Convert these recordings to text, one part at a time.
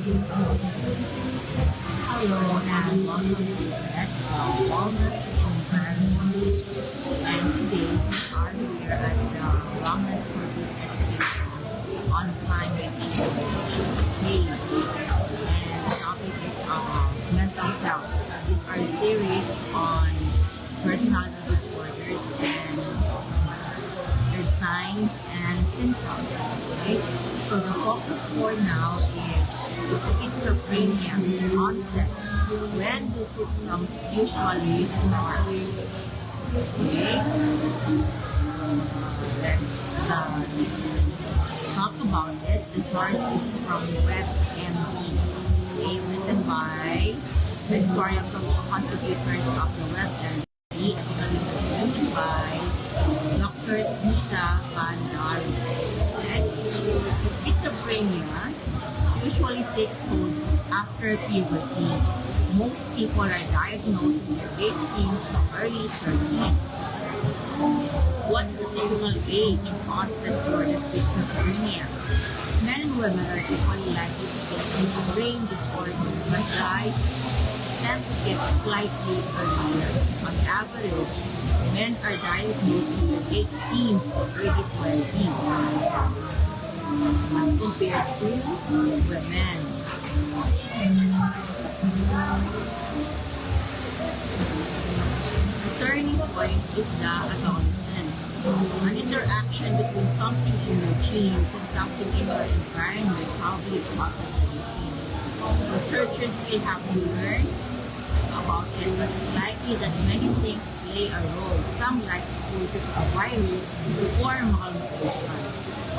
Hello and welcome to Let's Wellness Environment. And today we are here at the Wellness Purpose Education on Climate Change. And the topic is mental health. These are a series on personality disorders and their signs and symptoms. Okay? So the focus for now is schizophrenia onset. When the symptoms usually start. Okay? Let's talk about it. The source is from WebMD. Okay, written by editorial contributors of the WebMD and reviewed by Dr. Smita Bandari. Okay? Schizophrenia usually takes hold after puberty. Most people are diagnosed in their late teens to early 30s. What is the typical age of onset for the schizophrenia? Men and women are equally likely to get a brain disorder, but guys tend to get slightly earlier. On average, men are diagnosed in their late teens to early 20s. As compared to women. The turning point is the adolescence. An interaction between something in your genes and something in your environment probably causes the disease. Researchers still have to learn about it, but it's likely that many things play a role. Some like exposure to a virus or malnutrition.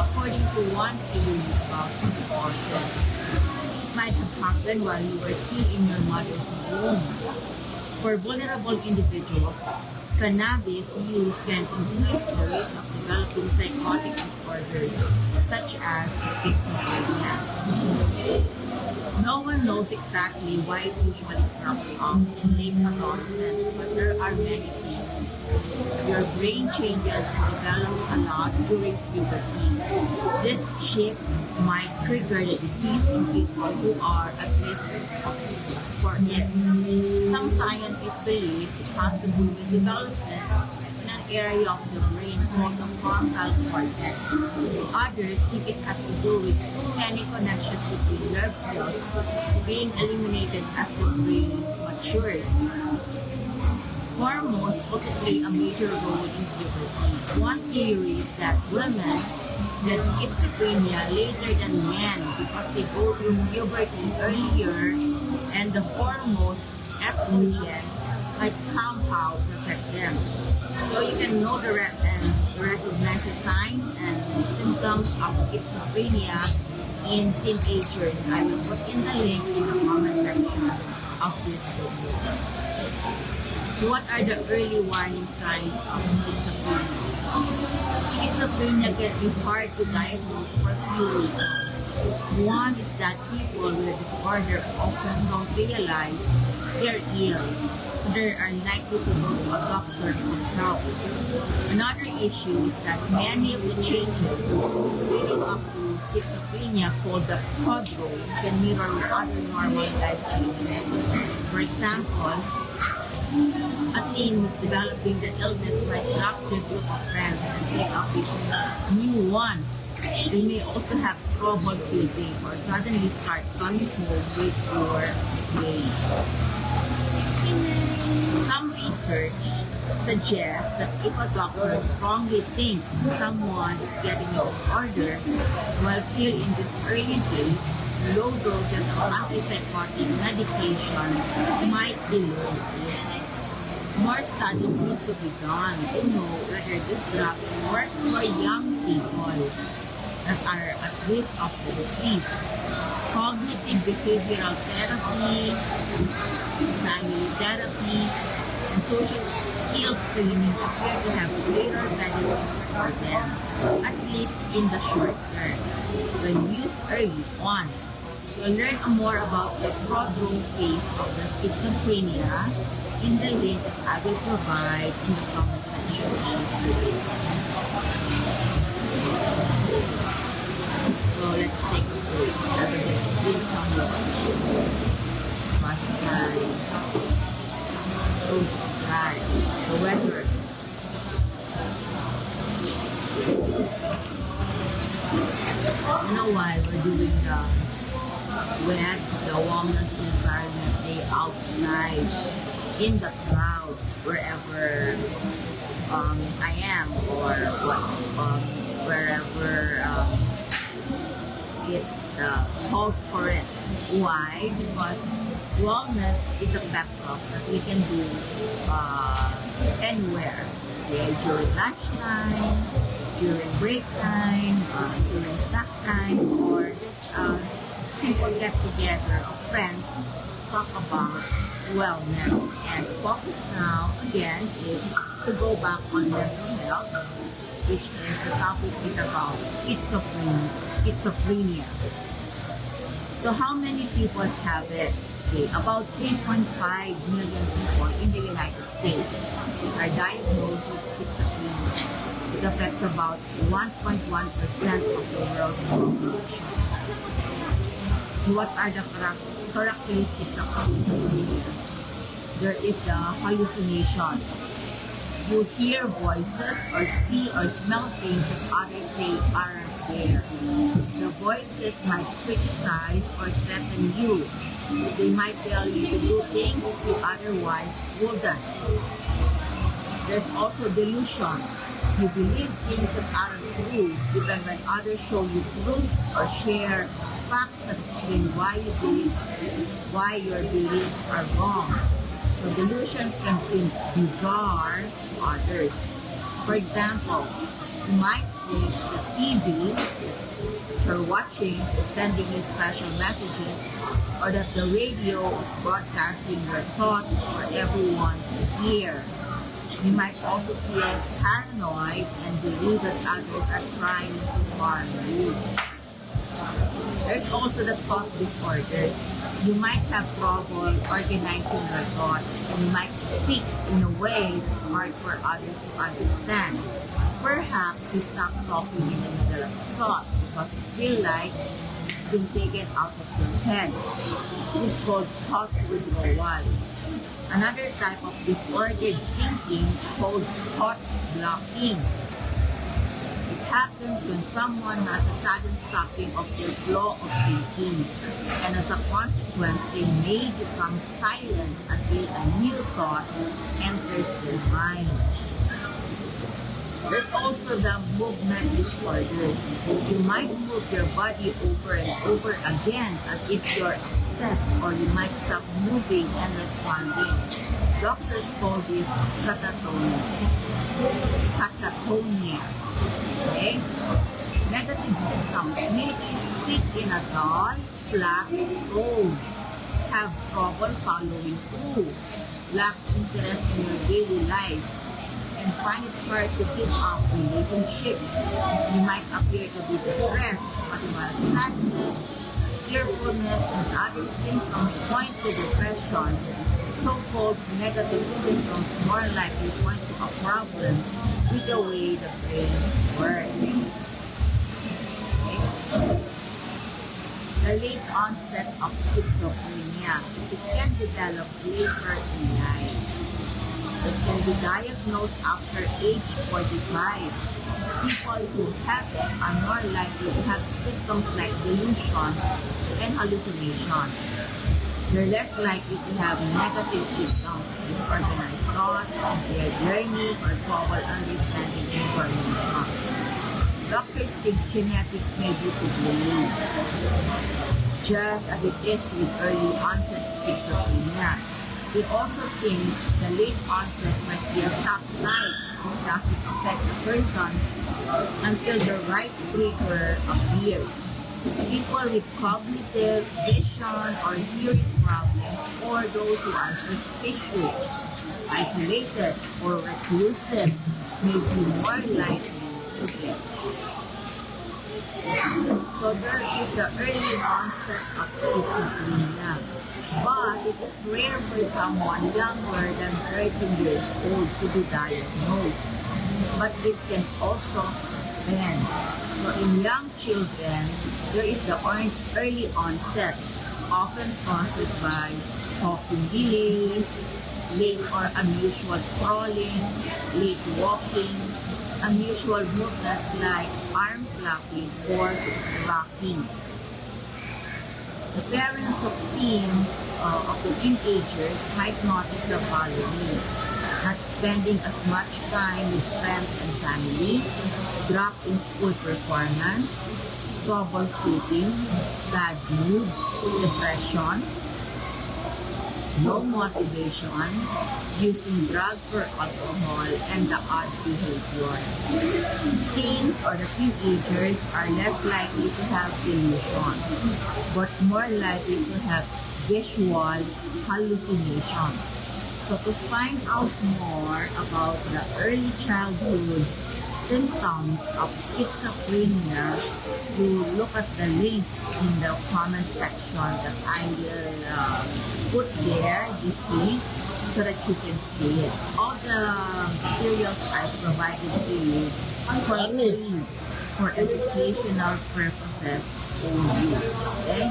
According to one theory about the causes, it might have happened while you were still in your mother's womb. For vulnerable individuals, cannabis use can increase the risk of developing psychotic disorders such as schizophrenia. No one knows exactly why it usually crops up in late adolescence, but there are many theories. Your brain changes and develops a lot during puberty. These shifts might trigger the disease in people who are at risk for it. Some scientists believe it has to do with development in an area of the brain called the frontal cortex. Others think it has to do with too many connections between nerve cells being eliminated as the brain matures. Hormones also play a major role in puberty. One theory is that women get schizophrenia later than men because they go through puberty earlier and the hormones estrogen might somehow protect them. So you can know and recognize the signs and symptoms of schizophrenia in teenagers. I will put in the link in the comment section of this video. What are the early warning signs of schizophrenia? Schizophrenia can be hard to diagnose for a few reasons. One is that people with a disorder often don't realize they're ill, so they are likely to go to a doctor for help. Another issue is that many of the changes leading up to schizophrenia called the prodrome can mirror other normal life changes. For example, a teen who's developing the illness might drop their group of friends and take up with new ones. They may also have trouble sleeping or suddenly start coming home with poor grades. Some research suggests that if a doctor strongly thinks someone is getting a disorder while still in this early days, low doses of antipsychotic medication might delay it. More studies need to be done to know whether these drugs work for young people that are at risk of the disease. Cognitive behavioral therapy, family therapy, and social skills training appear to have greater benefits for them, at least in the short term, when used early on. To learn more about the prodrome phase of the schizophrenia in the link that I will provide in the comment section of this video. So let's take a break. Let's drink some water. a while, we're doing the wellness environment day outside in the crowd, wherever I am, or wherever it calls for it. Why? Because wellness is a pep talk that we can do anywhere. Okay? During lunchtime, during break time, during snack time, or just simple get together of friends to talk about wellness. And the focus now again is to go back on mental health, which is the topic is about schizophrenia. So how many people have it? Okay, about 3.5 million people in the United States are diagnosed with schizophrenia. It affects about 1.1% of the world's population. So what are the characteristics of schizophrenia? There is the hallucinations. You hear voices or see or smell things that others say aren't there. The voices might criticize or threaten you. They might tell you to do things you otherwise wouldn't. There's also delusions. You believe things that aren't true, even when others show you proof or share facts that explain why your beliefs are wrong. So delusions can seem bizarre to others. For example, you might think the TV that you're watching is sending you special messages, or that the radio is broadcasting your thoughts for everyone to hear. You might also feel paranoid and believe that others are trying to harm you. There's also the thought disorders. You might have trouble organizing your thoughts, and you might speak in a way that's hard for others to understand. Perhaps you stop talking in the middle of thought because you feel like it's been taken out of your head. This is called thought withdrawal. Another type of disordered thinking is called thought blocking. It happens when someone has a sudden stopping of their flow of thinking, and as a consequence, they may become silent until a new thought enters their mind. There's also the movement disorders. You might move your body over and over again as if you're upset, or you might stop moving and responding. Doctors call this catatonia. Okay? Negative symptoms. Maybe speak in a dull, flat tone. Have trouble following through. Lack interest in your daily life. And find it hard to keep up relationships. You might appear to be depressed, particular sadness, fearfulness, and other symptoms point to depression. So-called negative symptoms more likely point to a problem with the way the brain works. Okay? The late onset of schizophrenia. It can develop later in life. It can be diagnosed after age 45. People who have it are more likely to have symptoms like delusions and hallucinations. They're less likely to have negative symptoms, disorganized thoughts, impaired learning, or trouble understanding information. Doctors think genetics may be to blame, just as it is with early onset schizophrenia. They also think the late onset might be a subtype that doesn't affect the person until the right trigger appears. People with cognitive, vision, or hearing problems, or those who are suspicious, isolated, or reclusive may be more likely to get it. So there is the early onset of schizophrenia. But it is rare for someone younger than 13 years old to be diagnosed. But it can also happen. So in young children, there is the early onset, often caused by talking delays, late or unusual crawling, late walking, unusual movements like arm flapping, or rocking. The parents of the teenagers might notice the following: not spending as much time with friends and family, drop in school performance, trouble sleeping, bad mood, depression, low motivation, using drugs or alcohol, and the odd behavior. Teens or the teenagers are less likely to have delusions, but more likely to have visual hallucinations. So to find out more about the early childhood symptoms of schizophrenia, you look at the link in the comment section that I will put there, this link, so that you can see it. All the materials I provided to you are for free, for educational purposes only. Okay?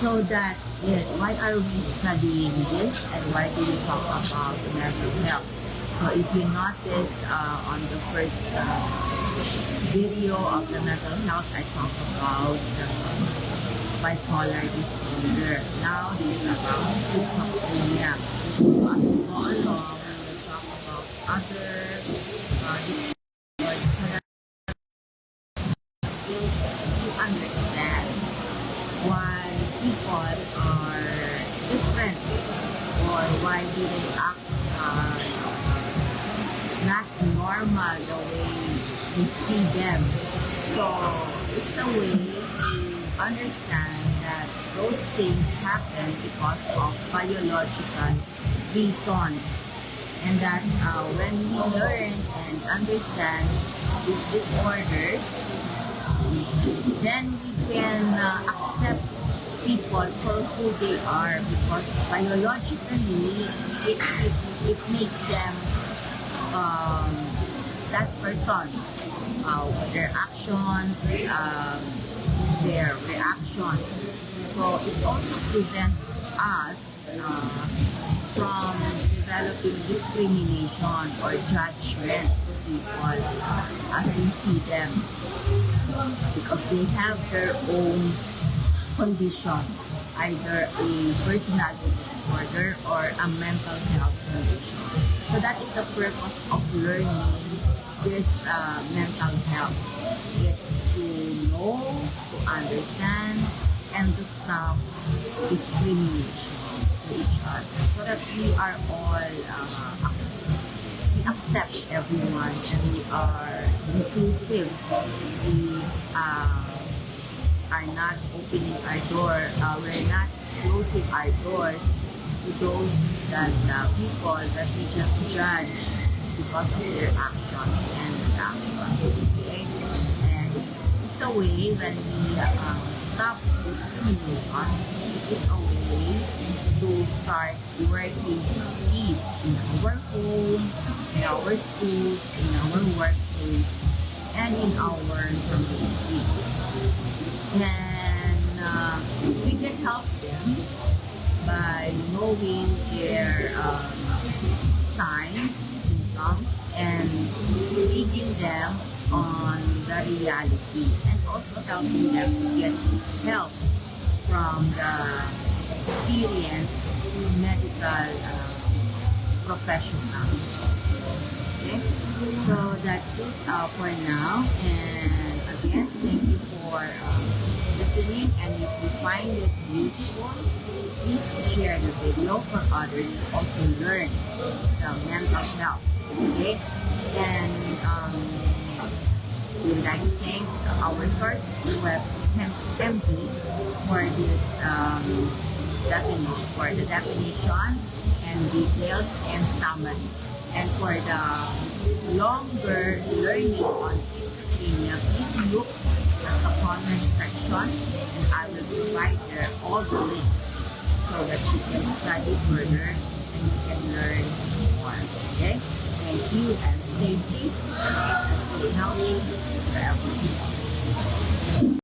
So that's it. Why are we studying this, and why do we talk about mental health? So if you notice on the first video of the mental health, I talked about bipolar disorder. Now this is about schizophrenia. So as we go along, we will talk about other disorders so that you understand why people are different, or why do they act not normal the way we see them. So it's a way to understand that those things happen because of biological reasons, and that when we learn and understand these disorders, then we can accept people for who they are, because biologically it makes them that person, their actions, their reactions. So it also prevents us from developing discrimination or judgment to people as we see them, because they have their own condition, either a personality disorder or a mental health condition. So that is the purpose of learning this mental health. It's to know, to understand, and to stop discrimination to each other, so that we are all we accept everyone, and we are inclusive. We are not opening our door, we're not closing our doors to those that people that we just judge because of their actions and reactions. Okay? And it's a way when we stop discrimination, it is a way to start working peace in our home, in our schools, in our workplace, and in our communities. And we can help them by knowing their signs, symptoms, and reading them on the reality, and also helping them to get help from the experienced medical professionals. Okay? So that's it for now, and again, thank you for listening, and if you find this useful, please share the video for others to also learn the mental health. Okay? And we would like to thank our source, WebMD, for this definition, for the definition and details and summary. And for the longer learning on schizophrenia, please look at the comment section, and I will provide there all the links so that you can study further and you can learn more. Okay? Thank you, and stay safe and stay healthy forever.